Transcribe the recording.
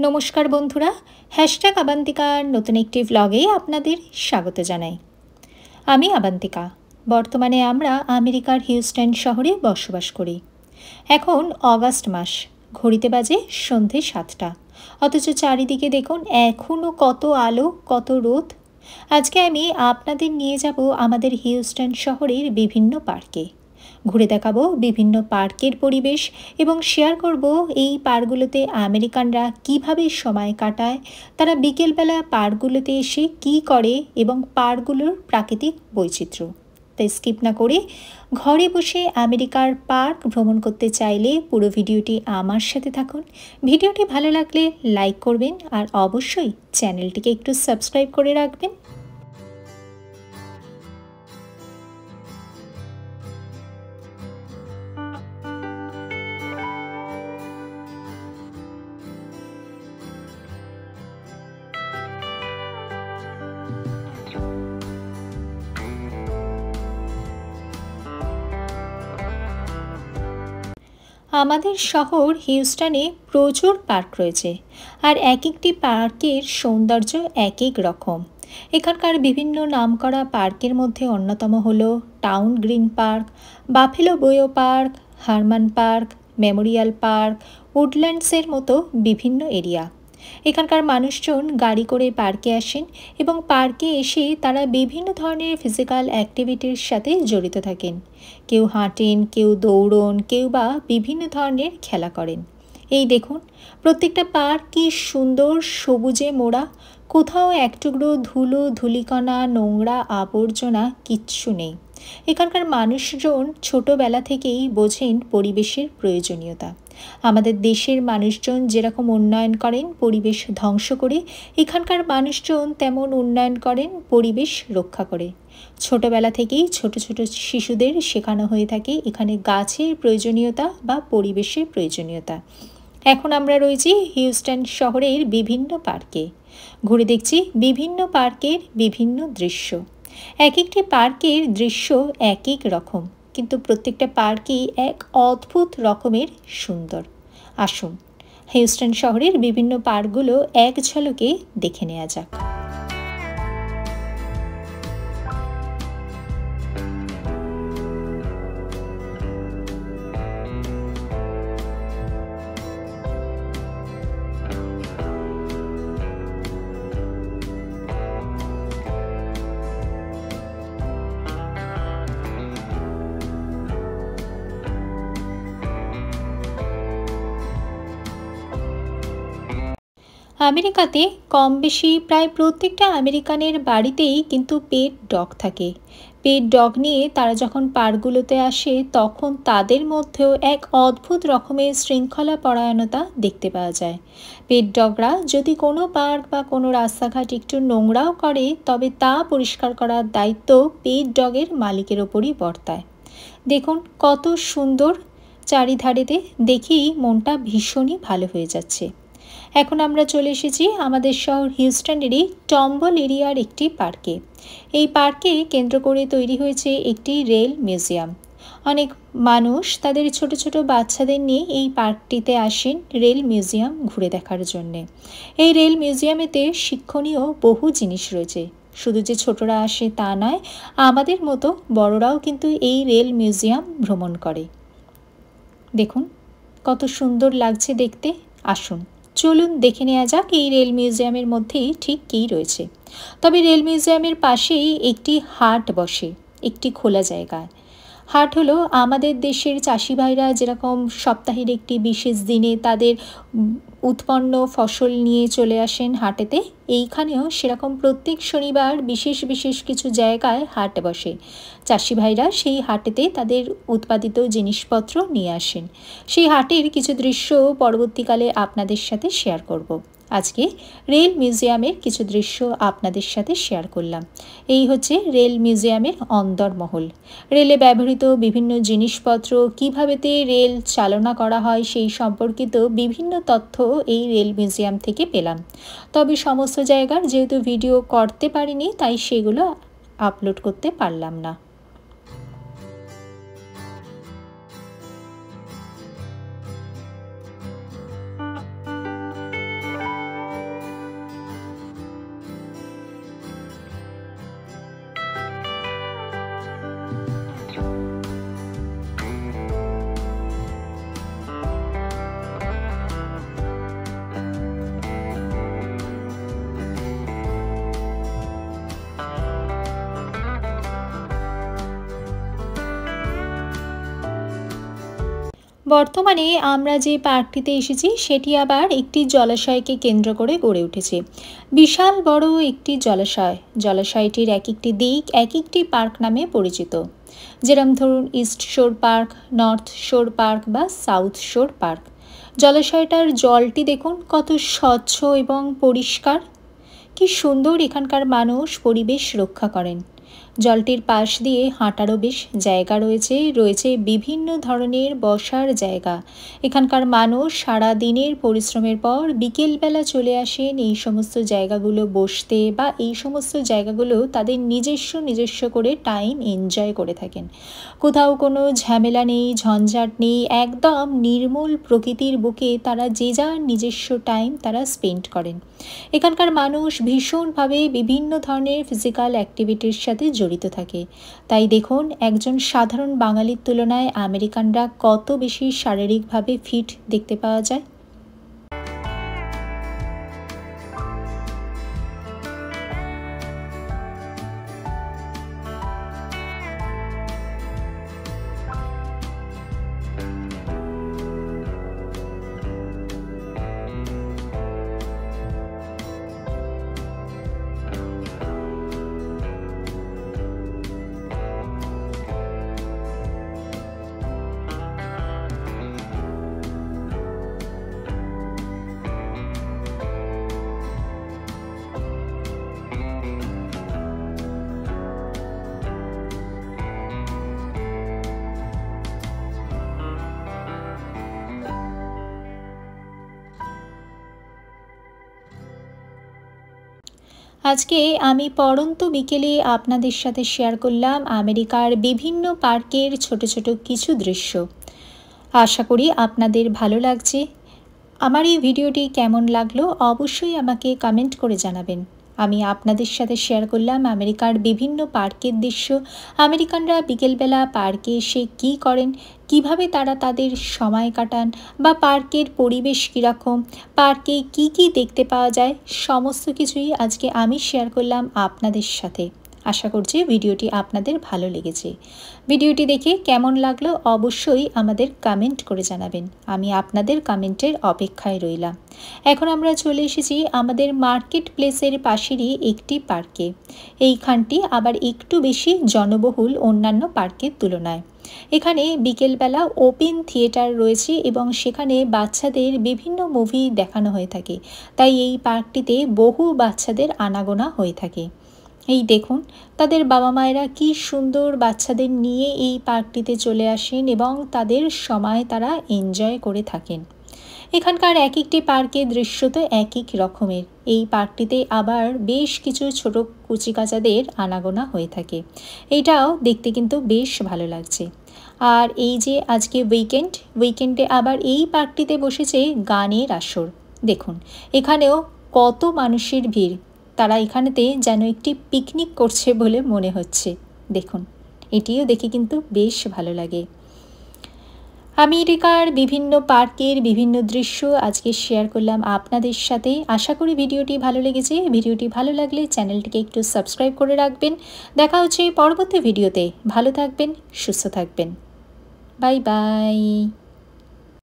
নমস্কার বন্ধুরা, হ্যাশট্যাগ আবান্তিকার নতুন একটি ভ্লগে আপনাদের স্বাগত জানাই। আমি আবান্তিকা। বর্তমানে আমরা আমেরিকার হিউস্টন শহরে বসবাস করি। এখন অগাস্ট মাস, ঘড়িতে বাজে সন্ধে 7টা, অথচ চারিদিকে দেখুন এখনও কত আলো, কত রোদ। আজকে আমি আপনাদের নিয়ে যাব আমাদের হিউস্টন শহরের বিভিন্ন পার্কে। ঘুরে দেখাবো বিভিন্ন পার্কের পরিবেশ এবং শেয়ার করব এই পার্কগুলোতে আমেরিকানরা কিভাবে সময় কাটায়, তারা বিকেলবেলা পার্কগুলোতে এসে কি করে এবং পার্কগুলোর প্রাকৃতিক বৈচিত্র্য। তাই স্কিপ না করে ঘরে বসে আমেরিকার পার্ক ভ্রমণ করতে চাইলে পুরো ভিডিওটি আমার সাথে থাকুন। ভিডিওটি ভালো লাগলে লাইক করবেন আর অবশ্যই চ্যানেলটিকে একটু সাবস্ক্রাইব করে রাখবেন। আমাদের শহর হিউস্টনে প্রচুর পার্ক রয়েছে, আর এক একটি পার্কের সৌন্দর্য এক এক রকম। এখানকার বিভিন্ন নামকরা পার্কের মধ্যে অন্যতম হল Town Green Park, Buffalo Bayou Park, Hermann Park, Memorial Park, উডল্যান্ডসের মতো বিভিন্ন এরিয়া। এখানকার মানুষজন গাড়ি করে পার্কে আসেন এবং পার্কে এসে তারা বিভিন্ন ধরনের ফিজিক্যাল অ্যাক্টিভিটির সাথে জড়িত থাকেন। কেউ হাঁটেন, কেউ দৌড়ন, কেউ বা বিভিন্ন ধরনের খেলা করেন। এই দেখুন, প্রত্যেকটা পার্ক কি সুন্দর সবুজে মোড়া, কোথাও এক টুকরো ধুলো, ধূলিকণা, নোংরা আবর্জনা কিচ্ছু নেই। এখানকার মানুষজন ছোটোবেলা থেকেই বোঝেন পরিবেশের প্রয়োজনীয়তা। আমাদের দেশের মানুষজন যেরকম উন্নয়ন করেন পরিবেশ ধ্বংস করে, এখানকার মানুষজন তেমন উন্নয়ন করেন পরিবেশ রক্ষা করে। ছোটোবেলা থেকেই ছোট ছোট শিশুদের শেখানো হয়ে থাকে এখানে গাছের প্রয়োজনীয়তা বা পরিবেশের প্রয়োজনীয়তা। এখন আমরা রয়েছি হিউস্টন শহরের বিভিন্ন পার্কে। ঘুরে দেখছি বিভিন্ন পার্কের বিভিন্ন দৃশ্য। এক একটি পার্কের দৃশ্য এক এক রকম, কিন্তু প্রত্যেকটা পার্কই এক অদ্ভুত রকমের সুন্দর। আসুন হিউস্টন শহরের বিভিন্ন পার্কগুলো এক ঝলকে দেখে নেওয়া যাক। আমেরিকাতে কম বেশি প্রায় প্রত্যেকটা আমেরিকানের বাড়িতেই কিন্তু পেট ডগ থাকে। পেট ডগ নিয়ে তারা যখন পার্কগুলোতে আসে তখন তাদের মধ্যেও এক অদ্ভুত রকমের শৃঙ্খলা পরায়ণতা দেখতে পাওয়া যায়। পেট ডগরা যদি কোনো পার্ক বা কোনো রাস্তাঘাট একটু নোংরাও করে, তবে তা পরিষ্কার করার দায়িত্ব পেট ডগের মালিকের ওপরই বর্তায়। দেখুন কত সুন্দর চারিধারেতে, দেখেই মনটা ভীষণই ভালো হয়ে যাচ্ছে। এখন আমরা চলে এসেছি আমাদের শহর হিউস্টনেরই টম্বল এরিয়ার একটি পার্কে। এই পার্কে কেন্দ্র করে তৈরি হয়েছে একটি রেল মিউজিয়াম। অনেক মানুষ তাদের ছোট ছোট বাচ্চাদের নিয়ে এই পার্কটিতে আসেন রেল মিউজিয়াম ঘুরে দেখার জন্যে। এই রেল মিউজিয়ামেতে শিক্ষণীয় বহু জিনিস রয়েছে। শুধু যে ছোটরা আসে তা নয়, আমাদের মতো বড়রাও কিন্তু এই রেল মিউজিয়াম ভ্রমণ করে। দেখুন কত সুন্দর লাগছে দেখতে। আসুন চলুন দেখে নেওয়া যাক এই রেল মিউজিয়ামের মধ্যেই ঠিক কী রয়েছে। তবে রেল মিউজিয়ামের পাশেই একটি হাট বসে, একটি খোলা জায়গায়। হাট হলো আমাদের দেশের চাষি ভাইরা যেরকম সপ্তাহের একটি বিশেষ দিনে তাদের উৎপন্ন ফসল নিয়ে চলে আসেন হাটেতে, এইখানেও সেরকম প্রত্যেক শনিবার বিশেষ বিশেষ কিছু জায়গায় হাট বসে। চাষি ভাইরা সেই হাটেতে তাদের উৎপাদিত জিনিসপত্র নিয়ে আসেন। সেই হাটের কিছু দৃশ্য পরবর্তীকালে আপনাদের সাথে শেয়ার করব। আজকে রেল মিউজিয়ামের কিছু দৃশ্য আপনাদের সাথে শেয়ার করলাম। এই হচ্ছে রেল মিউজিয়ামের অন্দরমহল। রেলে ব্যবহৃত বিভিন্ন জিনিসপত্র, কীভাবেতে রেল চালনা করা হয় সেই সম্পর্কিত বিভিন্ন তথ্য এই রেল মিউজিয়াম থেকে পেলাম। তবে সমস্ত জায়গার যেহেতু ভিডিও করতে পারিনি, তাই সেগুলো আপলোড করতে পারলাম না। বর্তমানে আমরা যে পার্কটিতে এসেছি সেটি আবার একটি জলাশয়কে কেন্দ্র করে গড়ে উঠেছে। বিশাল বড় একটি জলাশয়টির এক একটি দিক এক একটি পার্ক নামে পরিচিত। যেরম ধরুন ইস্ট শোর পার্ক, নর্থ শোর পার্ক বা সাউথ শোর পার্ক। জলাশয়টার জলটি দেখুন কত স্বচ্ছ এবং পরিষ্কার। কি সুন্দর এখানকার মানুষ পরিবেশ রক্ষা করেন। জলটির পাশ দিয়ে হাঁটারও বেশ জায়গা রয়েছে বিভিন্ন ধরনের বসার জায়গা। এখানকার মানুষ সারা দিনের পরিশ্রমের পর বিকেলবেলা চলে আসেন এই সমস্ত জায়গাগুলো বসতে, বা এই সমস্ত জায়গাগুলো তাদের নিজস্ব করে টাইম এনজয় করে থাকেন। কোথাও কোনো ঝামেলা নেই, ঝঞ্ঝাট নেই, একদম নির্মল প্রকৃতির বুকে তারা যে যার নিজস্ব টাইম তারা স্পেন্ড করেন। এখানকার মানুষ ভীষণভাবে বিভিন্ন ধরনের ফিজিক্যাল অ্যাক্টিভিটির সাথে জড়িত থাকে। তাই দেখুন একজন সাধারণ বাঙালির তুলনায় আমেরিকানরা কত বেশি শারীরিকভাবে ফিট দেখতে পাওয়া যায়। আজকে আমি পড়ন্ত বিকেলে আপনাদের সাথে শেয়ার করলাম আমেরিকার বিভিন্ন পার্কের ছোট ছোট কিছু দৃশ্য। আশা করি আপনাদের ভালো লাগছে। আমার এই ভিডিওটি কেমন লাগলো অবশ্যই আমাকে কমেন্ট করে জানাবেন। আমি আপনাদের সাথে শেয়ার করলাম আমেরিকার বিভিন্ন পার্কের দৃশ্য। আমেরিকানরা বিকেলবেলা পার্কে এসে কী করেন, কিভাবে তারা তাদের সময় কাটান, বা পার্কের পরিবেশ কীরকম, পার্কে কি কি দেখতে পাওয়া যায়, সমস্ত কিছুই আজকে আমি শেয়ার করলাম আপনাদের সাথে। আশা করছি ভিডিওটি আপনাদের ভালো লেগেছে। ভিডিওটি দেখে কেমন লাগলো অবশ্যই আমাদের কমেন্ট করে জানাবেন। আমি আপনাদের কমেন্টের অপেক্ষায় রইলাম। এখন আমরা চলে এসেছি আমাদের মার্কেট প্লেসের পাশেরই একটি পার্কে। এইখানটি আবার একটু বেশি জনবহুল অন্যান্য পার্কের তুলনায়। এখানে বিকেলবেলা ওপেন থিয়েটার রয়েছে এবং সেখানে বাচ্চাদের বিভিন্ন মুভি দেখানো হয়ে থাকে। তাই এই পার্কটিতে বহু বাচ্চাদের আনাগোনা হয়ে থাকে। এই দেখুন তাদের বাবা মায়েরা কি সুন্দর বাচ্চাদের নিয়ে এই পার্কটিতে চলে আসেন এবং তাদের সময় তারা এনজয় করে থাকেন। এখানকার এক একটি পার্কের দৃশ্য তো এক এক রকমের। এই পার্কটিতে আবার বেশ কিছু ছোট কচিকাচাদের আনাগোনা হয়ে থাকে। এইটাও দেখতে কিন্তু বেশ ভালো লাগছে। আর এই যে আজকে উইকেন্ডে আবার এই পার্কটিতে বসেছে গানের আসর। দেখুন এখানেও কত মানুষের ভিড়। তারা এখানেতে যেন একটি পিকনিক করছে বলে মনে হচ্ছে। দেখুন এটিও দেখে কিন্তু বেশ ভালো লাগে। আমেরিকার বিভিন্ন পার্কের বিভিন্ন দৃশ্য আজকে শেয়ার করলাম আপনাদের সাথে। আশা করি ভিডিওটি ভালো লেগেছে। ভিডিওটি ভালো লাগলে চ্যানেলটিকে একটু সাবস্ক্রাইব করে রাখবেন। দেখা হচ্ছে পরবর্তী ভিডিওতে। ভালো থাকবেন, সুস্থ থাকবেন। Bye bye.